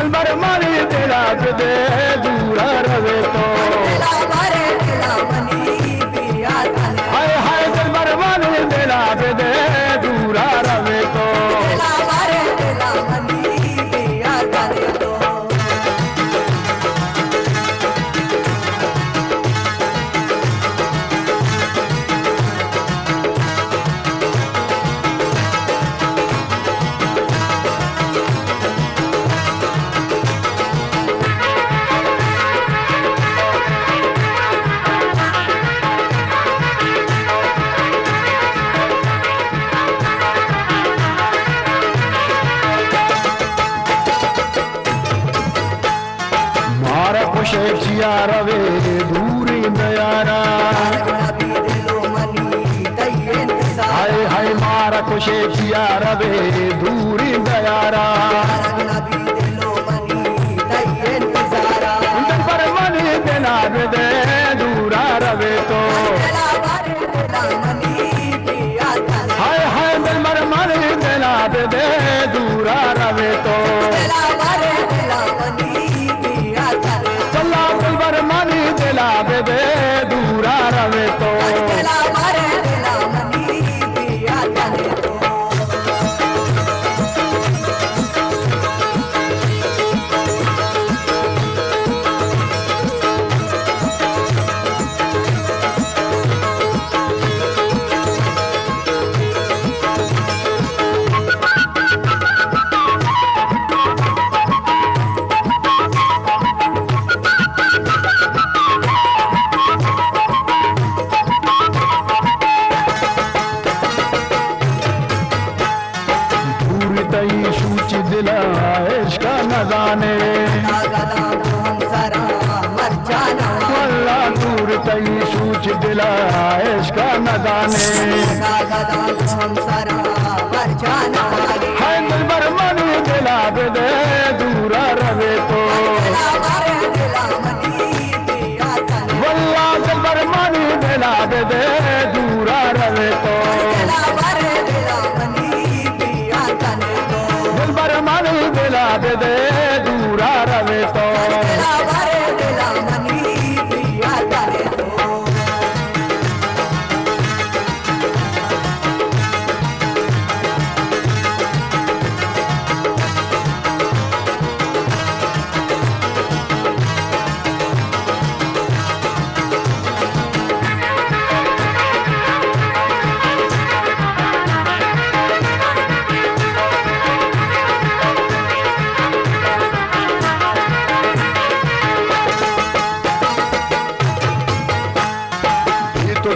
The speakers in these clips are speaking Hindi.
दिलबर मारी दिला दे दूरा रवे तो हाय हाय दिलबर मारी दिला दे दूरा रवे तो शेखिया रवे दूरी दयारा हाय हाय मारा को शेखिया रवे दूरी दयारा पर मनी दिला दे दूरा रवे तो हाय हाय दिल मर मनी दिला दे दूरा रवे तो दिला दे दूरा रवे तो सूची दिला इश्क न जाने अल्लाह दूर तई सूच दिला इश्क न जाने हाय दिलबर मनी दिला दे दूरा रवे तो वल्लाह दिलबर मनी दिला दे दूरा रवे तो दिलबर मनी दिला दे दूरा रवे तो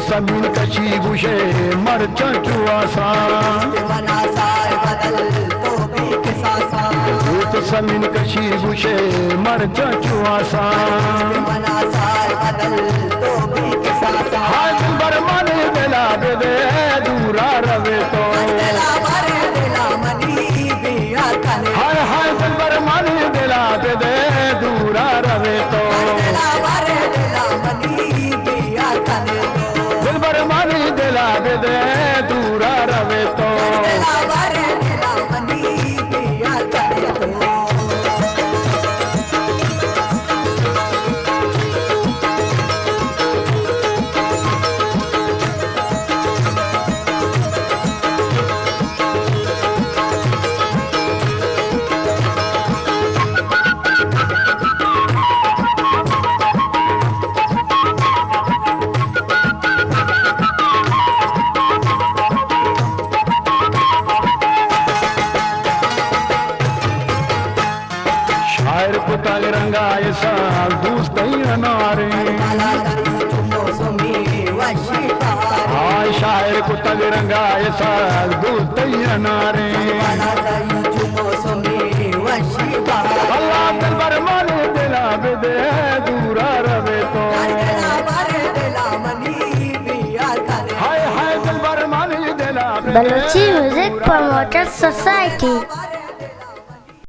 जमीन कशी गुशे मर चुआसान तो जमीन कशी गुशे मर चुआसान हाय दिलबर मनी दिला दे दूरा रवे तो हाय हाय दिलबर मनी दिला दे दूरा रवे तो दिलबर मनी दिला दे दूरा रवे तो पुतल रंगाए साल दोस्त अनारे हाय शायर पुतल रंगाए साल दोस्त अनारे अल्लाह दिलबर मनी दिला दे दूरा रवे तो हाय हाय दिलबर मनी दिला Balochi Music Promoter Society